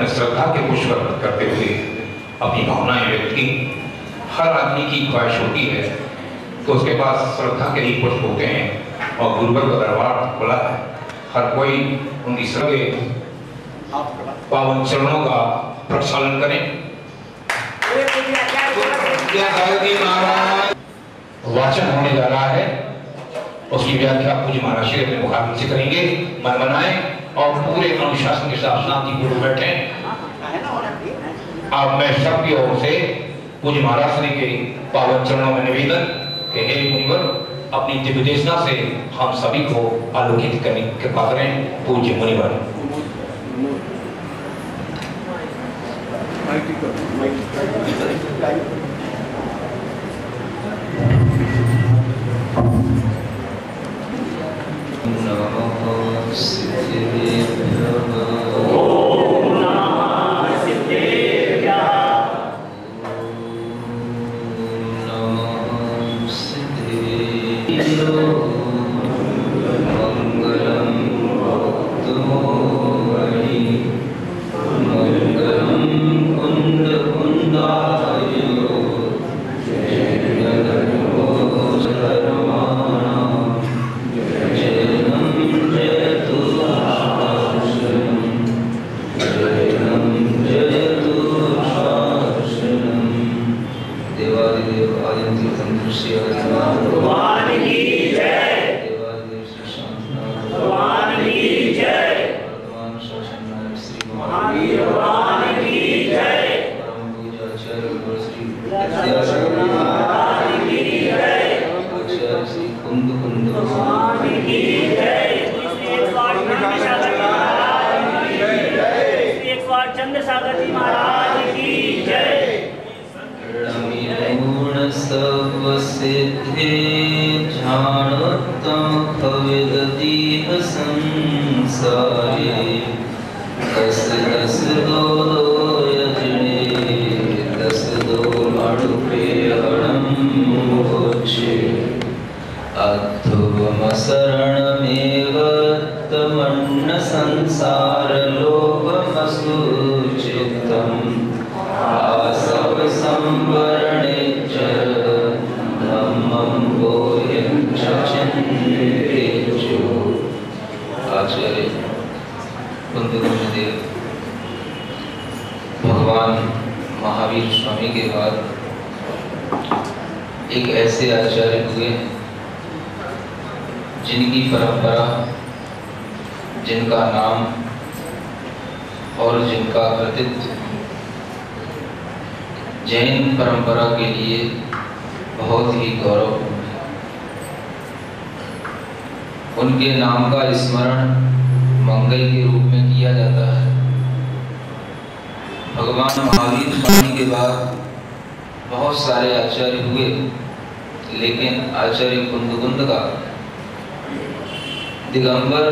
अपने श्रद्धा के पुष्प अर्पित करते हुए अपनी भावनाएं व्यक्त की। हर आदमी की ख्वाहिश होती है तो उसके पास श्रद्धा के ही पुष्प होते हैं और गुरुवर का दरबार खुला है। हर कोई उनकी श्रद्धा पावन चरणों का प्रक्षालन करें। वाचन होने जा रहा है, उसकी व्याख्या पूज्य महाराज श्री अपने मुखाग्नि से करेंगे। मन बनाए और पूरे अनुशासन के साथ शांतिपूर्वक बैठे। अब मैं सबकी ओर से पूज्य महाराज श्री के पावन चरणों में निवेदन कि हे मुनिवर, अपनी दिव्य देशना से हम सभी को आलोकित करने की कृपा करें। पूज्य मुनिवर। भगवान महावीर स्वामी के बाद एक ऐसे आचार्य हुए जिनकी परंपरा, जिनका नाम और जिनका कृतित्व जैन परंपरा के लिए बहुत ही गौरवपूर्ण है। उनके नाम का स्मरण मंगल के रूप में किया जाता है। भगवान महावीर स्वामी के बाद बहुत सारे आचार्य हुए, लेकिन आचार्य कुंदकुंद का दिगंबर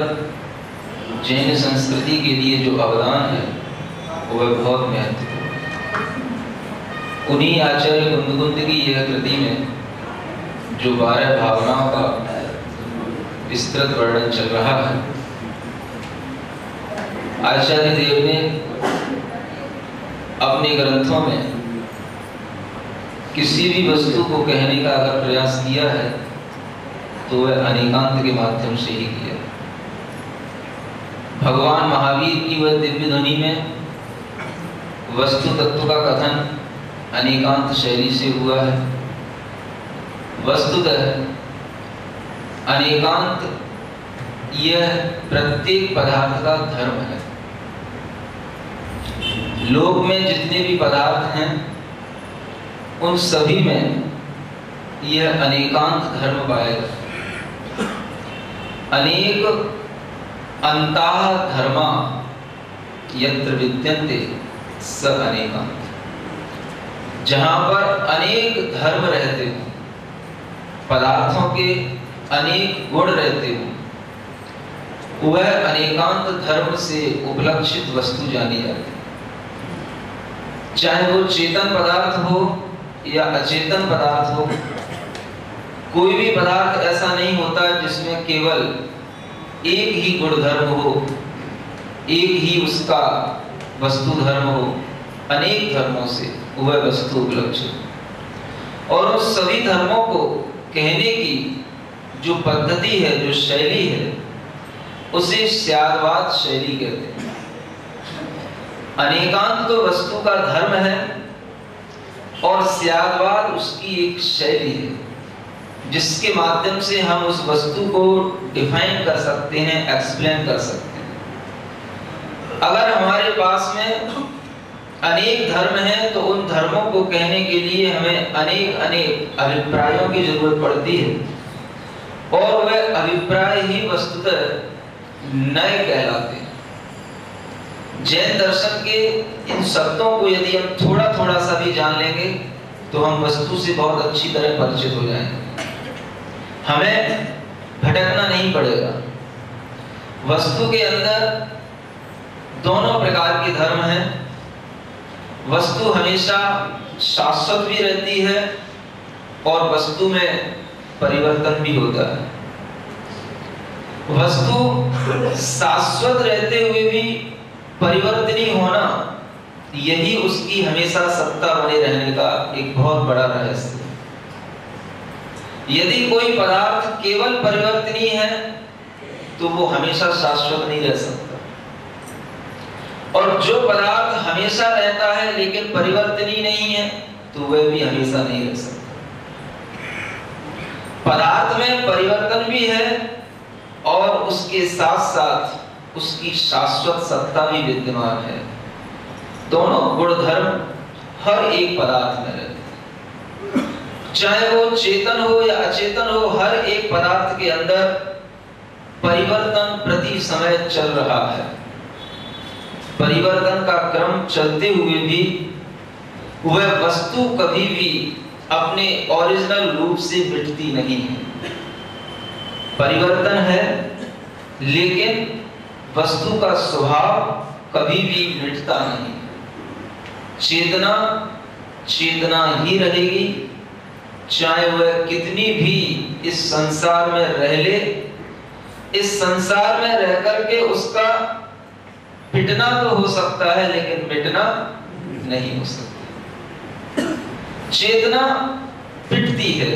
जैन संस्कृति के लिए जो अवदान है वह बहुत महत्वपूर्ण है। उन्हीं आचार्य कुंदकुंद की यह कृति में जो 12 भावनाओं का विस्तृत वर्णन चल रहा है, आचार्य देव ने अपने ग्रंथों में किसी भी वस्तु को कहने का अगर प्रयास किया है तो वह अनेकांत के माध्यम से ही किया। भगवान महावीर की वह दिव्य ध्वनि में वस्तु तत्व का कथन अनेकांत शैली से हुआ है। वस्तुतः अनेकांत यह प्रत्येक पदार्थ का धर्म है। लोक में जितने भी पदार्थ हैं उन सभी में यह अनेकांत धर्म पाएगा। अनेक अंताः धर्मा यत्र विद्यन्ते स अनेकांत। जहां पर अनेक धर्म रहते हो, पदार्थों के अनेक गुण रहते हो, वह अनेकांत धर्म से उपलक्षित वस्तु जानी जाती है। चाहे वो चेतन पदार्थ हो या अचेतन पदार्थ हो, कोई भी पदार्थ ऐसा नहीं होता जिसमें केवल एक ही गुणधर्म हो, एक ही उसका वस्तु धर्म हो, अनेक धर्मों से वह वस्तु उपलब्ध हो। और उन सभी धर्मों को कहने की जो पद्धति है, जो शैली है, उसे स्यादवाद शैली कहते हैं। अनेकांत तो वस्तु का धर्म है और स्यादवाद उसकी एक शैली है, जिसके माध्यम से हम उस वस्तु को डिफाइन कर सकते हैं, एक्सप्लेन कर सकते हैं। अगर हमारे पास में अनेक धर्म हैं तो उन धर्मों को कहने के लिए हमें अनेक अनेक अभिप्रायों की जरूरत पड़ती है और वह अभिप्राय ही वस्तुतः नए कहलाते हैं। जैन दर्शन के इन शब्दों को यदि हम थोड़ा थोड़ा सा भी जान लेंगे तो हम वस्तु से बहुत अच्छी तरह परिचित हो जाएंगे, हमें भटकना नहीं पड़ेगा। वस्तु के अंदर दोनों प्रकार के धर्म हैं। वस्तु हमेशा शाश्वत भी रहती है और वस्तु में परिवर्तन भी होता है। वस्तु शाश्वत रहते हुए भी परिवर्तनीय होना, यही उसकी हमेशा सत्ता बने रहने का एक बहुत बड़ा रहस्य है। यदि कोई पदार्थ केवल परिवर्तनीय है तो वो हमेशा शाश्वत नहीं रह सकता, और जो पदार्थ हमेशा रहता है लेकिन परिवर्तनीय नहीं है तो वह भी हमेशा नहीं रह सकता। पदार्थ में परिवर्तन भी है और उसके साथ साथ उसकी शाश्वत सत्ता भी विद्यमान है। दोनों गुण धर्म हर एक पदार्थ में रहते हैं, चाहे वो चेतन हो या अचेतन हो। हर एक पदार्थ के अंदर परिवर्तन प्रति समय चल रहा है। परिवर्तन का क्रम चलते हुए भी वह वस्तु कभी भी अपने ओरिजिनल रूप से मिटती नहीं है। परिवर्तन है लेकिन वस्तु का स्वभाव कभी भी मिटता नहीं। चेतना चेतना ही रहेगी, चाहे वह कितनी भी इस संसार में रह ले। इस संसार में रह करके उसका पिटना तो हो सकता है लेकिन मिटना नहीं हो सकता। चेतना पिटती है।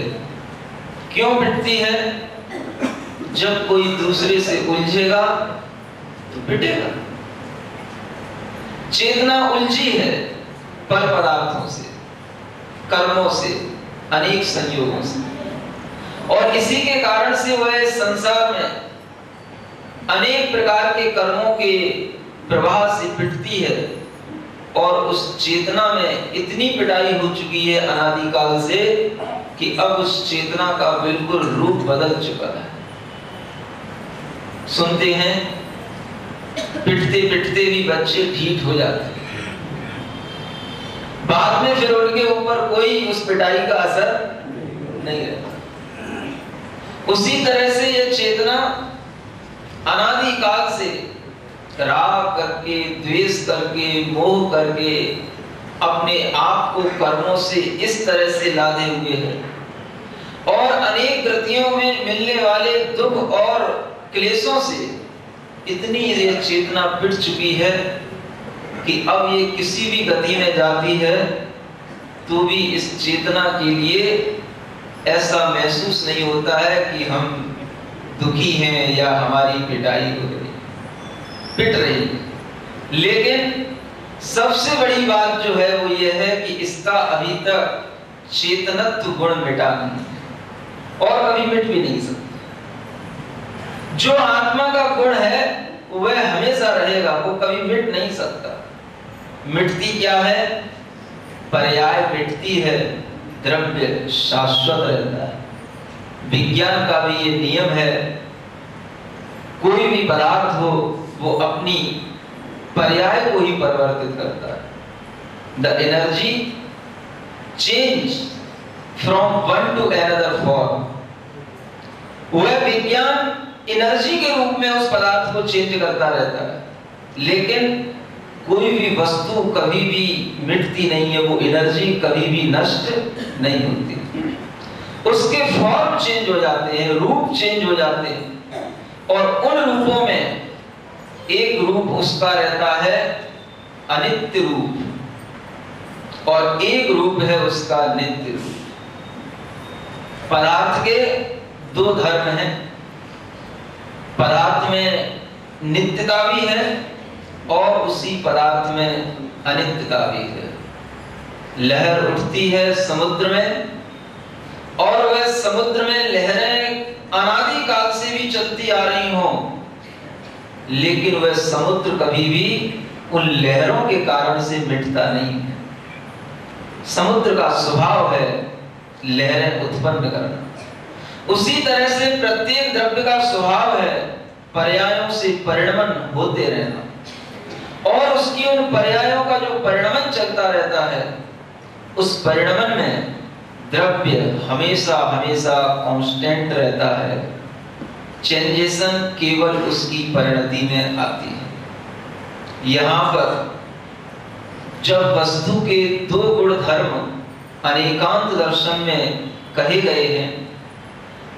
क्यों पिटती है? जब कोई दूसरे से उलझेगा तो पिटेगा। चेतना उलझी है पर पदार्थों से, कर्मों से, अनेक संयोगों से, और इसी के कारण से वह संसार में अनेक प्रकार के कर्मों के प्रवाह से पिटती है। और उस चेतना में इतनी पिटाई हो चुकी है अनादिकाल से कि अब उस चेतना का बिल्कुल रूप बदल चुका है। सुनते हैं पिटते पिटते भी बच्चे ठीक हो जाते हैं, बाद में फिर उनके ऊपर कोई उस पिटाई का असर नहीं रहता। उसी तरह से यह चेतना अनादिकाल से राग करके, द्वेष करके, मोह करके अपने आप को कर्मों से इस तरह से लादे हुए है और अनेक गतियों में मिलने वाले दुख और क्लेशों से इतनी ये चेतना पिट चुकी है कि अब ये किसी भी गति में जाती है तो भी इस चेतना के लिए ऐसा महसूस नहीं होता है कि हम दुखी हैं या हमारी पिटाई हो रही, पिट रही। लेकिन सबसे बड़ी बात जो है वो ये है कि इसका अभी तक चेतनत्व गुण मिटा नहीं है और कभी मिट भी नहीं सकता। जो आत्मा का गुण है वह हमेशा रहेगा, वो कभी मिट नहीं सकता। मिटती क्या है? पर्याय मिटती है, द्रव्य शाश्वत रहता है। विज्ञान का भी ये नियम है, कोई भी पदार्थ हो वो अपनी पर्याय को ही परिवर्तित करता है। The energy change from one two another form. वह विज्ञान एनर्जी के रूप में उस पदार्थ को चेंज करता रहता है, लेकिन कोई भी वस्तु कभी भी मिटती नहीं है, वो एनर्जी कभी भी नष्ट नहीं होती। उसके फॉर्म चेंज हो जाते हैं, रूप चेंज हो जाते हैं, और उन रूपों में एक रूप उसका रहता है अनित्य रूप और एक रूप है उसका नित्य रूप। पदार्थ के दो धर्म हैं, पदार्थ में नित्यता भी है और उसी पदार्थ में अनित्यता भी है। लहर उठती है समुद्र में और वह समुद्र में लहरें अनादि काल से भी चलती आ रही हो, लेकिन वह समुद्र कभी भी उन लहरों के कारण से मिटता नहीं है। समुद्र का स्वभाव है लहरें उत्पन्न करना। उसी तरह से प्रत्येक द्रव्य का स्वभाव है पर्यायों से परिणमन होते रहना, और उसकी उन पर्यायों का जो परिणमन चलता रहता है, उस परिणमन में द्रव्य हमेशा हमेशा कांस्टेंट रहता है। चेंजेशन केवल उसकी परिणति में आती है। यहां पर जब वस्तु के दो गुण धर्म अनेकांत दर्शन में कहे गए हैं,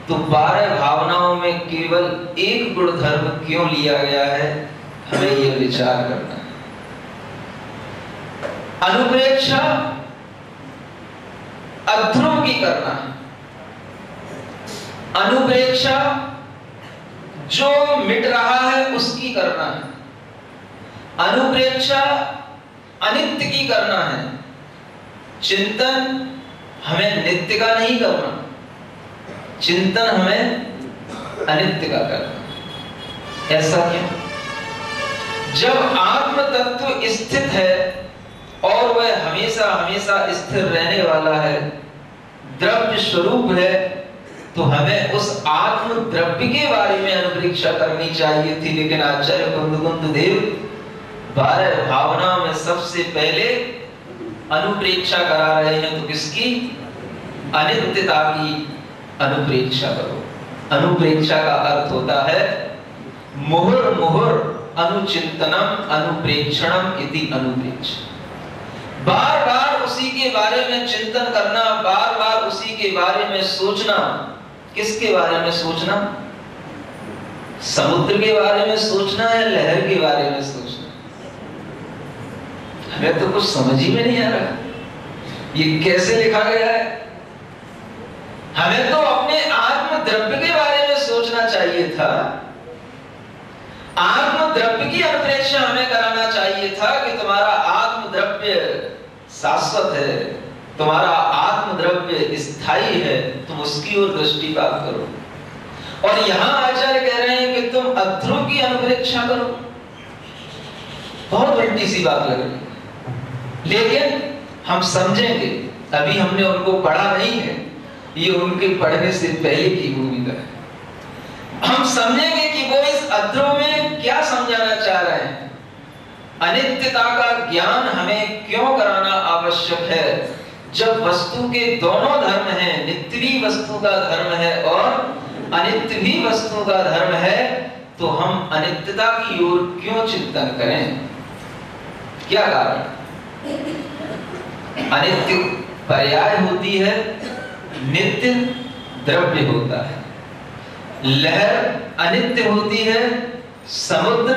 तो 12 भावनाओं में केवल एक गुण धर्म क्यों लिया गया है, हमें यह विचार करना है। अनुप्रेक्षा अध्रुव की करना है। अनुप्रेक्षा जो मिट रहा है उसकी करना है। अनुप्रेक्षा अनित्य की करना है। चिंतन हमें नित्य का नहीं करना, चिंतन हमें अनित्य का करना। ऐसा क्यों? जब आत्म तत्व स्थित है और वह हमेशा हमेशा स्थिर रहने वाला है, द्रव्य स्वरूप है, तो हमें उस आत्म द्रव्य के बारे में अनुप्रेक्षा करनी चाहिए थी। लेकिन आचार्य कुंद देव 12 भावना में सबसे पहले अनुप्रेक्षा करा रहे हैं। तो किसकी? अनित्यता की अनुप्रेक्षा करो। अनुप्रेक्षा का अर्थ होता है मुहुर मुहुर अनुचिंतनम अनुप्रेक्षणम इति अनुप्रेक्षा। बार बार उसी के बारे में चिंतन करना, बार बार उसी के बारे में सोचना। किसके बारे में सोचना? समुद्र के बारे में सोचना या लहर के बारे में सोचना? हमें तो कुछ समझ ही में नहीं आ रहा ये कैसे लिखा गया है। हमें तो अपने आत्म द्रव्य के बारे में सोचना चाहिए था। आत्म द्रव्य की अनुप्रेक्षा हमें कराना चाहिए था कि तुम्हारा आत्म द्रव्य शाश्वत है, तुम्हारा आत्म द्रव्य स्थायी है, तुम उसकी ओर दृष्टिपात करो। और यहां आचार्य कह रहे हैं कि तुम अध्रुव की अनुप्रेक्षा करो। बहुत उल्टी सी बात लग रही है, लेकिन हम समझेंगे। अभी हमने उनको पढ़ा नहीं है, ये उनके पढ़ने से पहले की भूमिका है। हम समझेंगे कि वो इस अध्रुव में क्या समझाना चाह रहे हैं। अनित्यता का ज्ञान हमें क्यों कराना आवश्यक है? जब वस्तु के दोनों धर्म हैं, नित्य भी वस्तु का धर्म है और अनित्य भी वस्तु का धर्म है, तो हम अनित्यता की ओर क्यों चिंतन करें? क्या कारण? अनित्य पर्याय होती है, नित्य द्रव्य होता है। लहर अनित्य होती है, समुद्र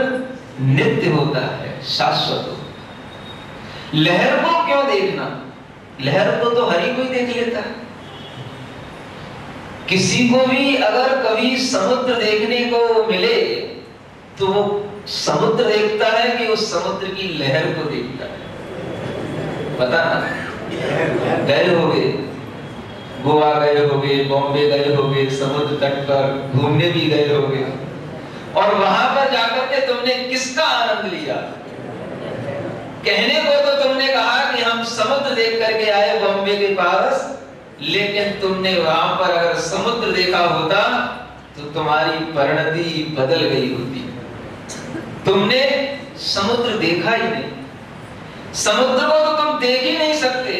नित्य होता है, शाश्वत होता है। लहर को क्यों देखना? लहर को तो हर कोई देख लेता है। किसी को भी अगर कभी समुद्र देखने को मिले तो वो समुद्र देखता है कि उस समुद्र की लहर को देखता है? पता ना, गए होगे, गोवा गए होगे, बॉम्बे गए होगे, समुद्र तट पर घूमने भी गए होगे, और वहां पर जाकर के तुमने किसका आनंद लिया? कहने को तो तुमने कहा कि हम समुद्र देख करके आए बॉम्बे के पास, लेकिन तुमने वहां पर अगर समुद्र देखा होता तो तुम्हारी परिणति बदल गई होती। तुमने समुद्र देखा ही नहीं। समुद्र को तो तुम देख ही नहीं सकते।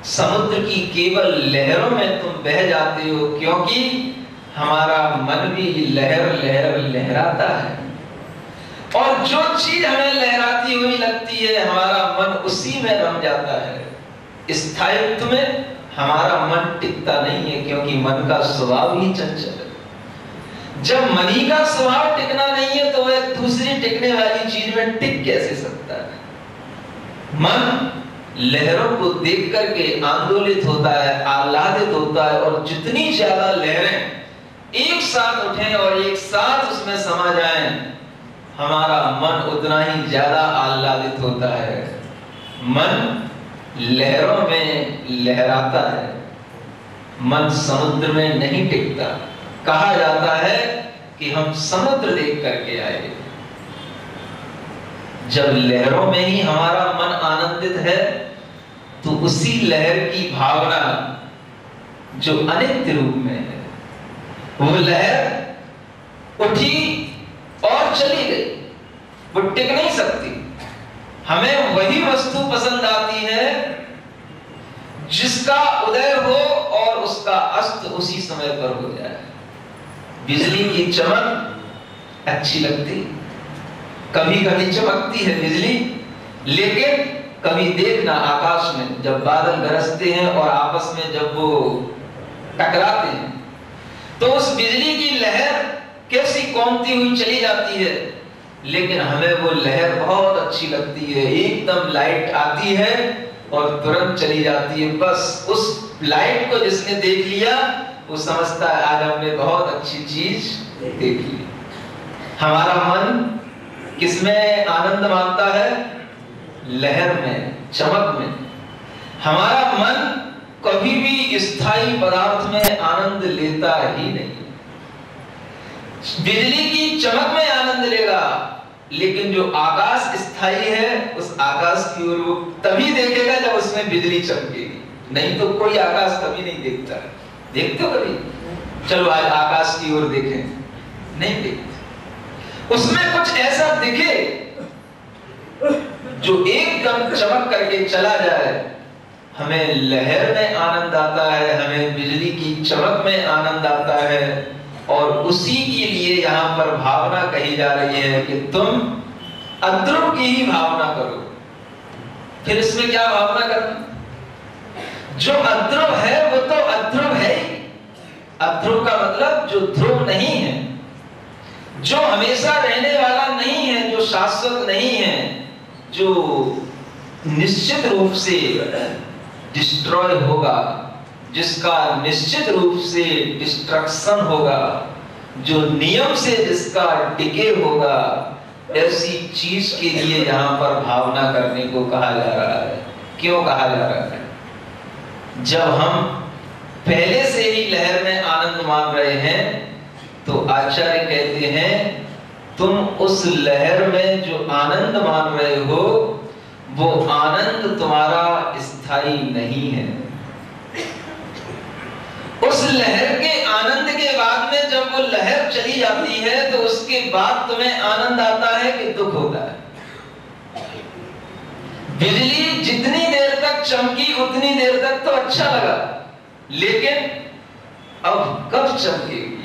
समुद्र की केवल लहरों में तुम बह जाते हो, क्योंकि हमारा मन भी लहर लहर लहराता है, और जो चीज हमें लहराती हुई लगती है हमारा मन उसी में रम जाता है। स्थायित्व में हमारा मन टिकता नहीं है, क्योंकि मन का स्वभाव ही चंचल है। जब मनी का स्वभाव टिकना नहीं है तो वह दूसरी टिकने वाली चीज में टिक कैसे सकता है? मन लहरों को देख करके आंदोलित होता है, आह्लादित होता है, और जितनी ज्यादा लहरें एक साथ उठें और एक साथ उसमें समा जाएं, हमारा मन उतना ही ज्यादा आह्लादित होता है। मन लहरों में लहराता है, मन समुद्र में नहीं टिकता। कहा जाता है कि हम समुद्र देख करके आए। जब लहरों में ही हमारा मन आनंदित है तो उसी लहर की भावना जो अनित्य रूप में है, वो लहर उठी और चली गई, वो टिक नहीं सकती। हमें वही वस्तु पसंद आती है जिसका उदय हो और उसका अस्त उसी समय पर हो जाए। बिजली की चमक अच्छी लगती, कभी कभी चमकती है बिजली, लेकिन कभी देखना आकाश में जब बादल गरजते हैं और आपस में जब वो टकराते हैं तो उस बिजली की लहर कैसी कौंधती हुई चली जाती है, लेकिन हमें वो लहर बहुत अच्छी लगती है। एकदम लाइट आती है और तुरंत चली जाती है। बस उस लाइट को जिसने देख लिया वो समझता है आज हमने बहुत अच्छी चीज देख ली। हमारा मन किसमें आनंद मानता है? लहर में, चमक में। हमारा मन कभी भी स्थायी पदार्थ में आनंद लेता ही नहीं। बिजली की चमक में आनंद लेगा, लेकिन जो आकाश स्थायी है उस आकाश की ओर वो तभी देखेगा जब उसमें बिजली चमकेगी, नहीं तो कोई आकाश कभी नहीं देखता। देखते हो कभी? चलो आज आकाश की ओर देखें, नहीं देखते। उसमें कुछ ऐसा दिखे जो एकदम चमक करके चला जाए। हमें लहर में आनंद आता है, हमें बिजली की चमक में आनंद आता है, और उसी के लिए यहाँ पर भावना कही जा रही है कि तुम अध्रुव की ही भावना करो। फिर इसमें क्या भावना करना? जो अध्रुव है वो तो अध्रुव है ही। अध्रुव का मतलब जो ध्रुव नहीं है, जो हमेशा रहने वाला नहीं है, जो शाश्वत नहीं है, जो निश्चित रूप से डिस्ट्रॉय होगा, जिसका निश्चित रूप से डिस्ट्रक्शन होगा, जो नियम से जिसका डिके होगा, ऐसी चीज के लिए यहाँ पर भावना करने को कहा जा रहा है। क्यों कहा जा रहा है? जब हम पहले से ही लहर में आनंद मान रहे हैं तो आचार्य कहते हैं तुम उस लहर में जो आनंद मान रहे हो वो आनंद तुम्हारा स्थायी नहीं है। उस लहर के आनंद के बाद में जब वो लहर चली जाती है तो उसके बाद तुम्हें आनंद आता है कि दुख होता है। बिजली जितनी देर तक चमकी उतनी देर तक तो अच्छा लगा, लेकिन अब कब चमकेगी?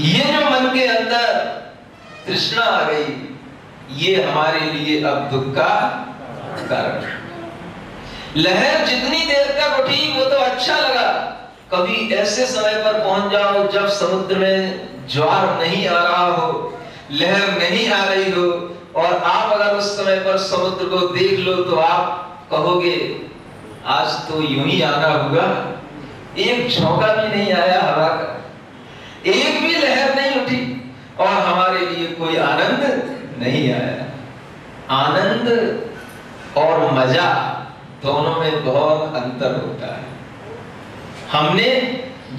ये जो मन के अंदर तृष्णा आ गई, ये हमारे लिए अब दुख का कारण। लहर जितनी देर तक उठी वो तो अच्छा लगा, कभी ऐसे समय पर पहुंच जाओ जब समुद्र में ज्वार नहीं आ रहा हो, लहर नहीं आ रही हो, और आप अगर उस समय पर समुद्र को देख लो तो आप कहोगे आज तो यूं ही आना होगा। एक झोंका भी नहीं आया हवा का, एक भी लहर नहीं उठी और हमारे लिए कोई आनंद नहीं आया। आनंद और मजा दोनों में बहुत अंतर होता है। हमने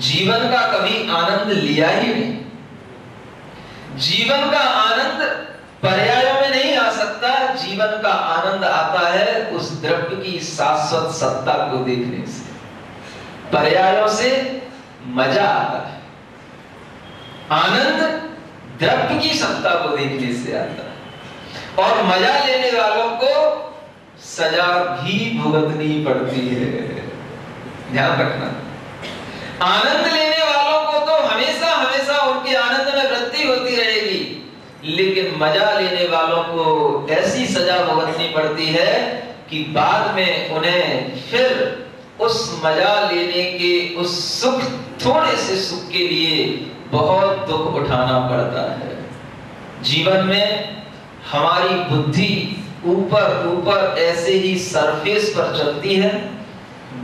जीवन का कभी आनंद लिया ही नहीं। जीवन का आनंद पर्यायों में नहीं आ सकता। जीवन का आनंद आता है उस द्रव्य की शाश्वत सत्ता को देखने से। पर्यायों से मजा आता है, आनंद द्रव्य की सत्ता को देखने से आता है। और मजा लेने वालों को सजा भी भुगतनी पड़ती है, ध्यान रखना। आनंद लेने वालों को तो हमेशा हमेशा उनके आनंद में वृद्धि होती रहेगी, लेकिन मजा लेने वालों को ऐसी सजा भुगतनी पड़ती है कि बाद में उन्हें फिर उस मजा लेने के उस सुख, थोड़े से सुख के लिए बहुत दुख उठाना पड़ता है। जीवन में हमारी बुद्धि ऊपर ऊपर ऐसे ही सरफेस पर चलती है,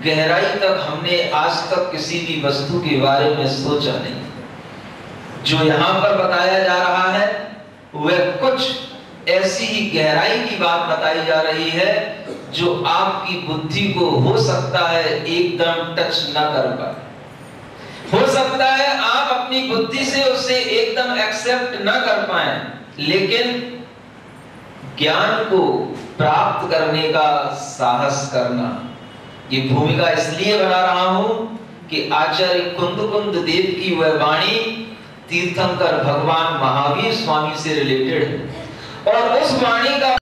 गहराई तक हमने आज तक किसी भी वस्तु के बारे में सोचा नहीं। जो यहाँ पर बताया जा रहा है वह कुछ ऐसी ही गहराई की बात बताई जा रही है जो आपकी बुद्धि को हो सकता है एकदम टच ना कर पाए, हो सकता है आप अपनी बुद्धि से उसे एकदम एक्सेप्ट ना कर पाए, लेकिन ज्ञान को प्राप्त करने का साहस करना। ये भूमिका इसलिए बना रहा हूं कि आचार्य कुंद देव की वह वाणी तीर्थंकर भगवान महावीर स्वामी से रिलेटेड है और उस वाणी का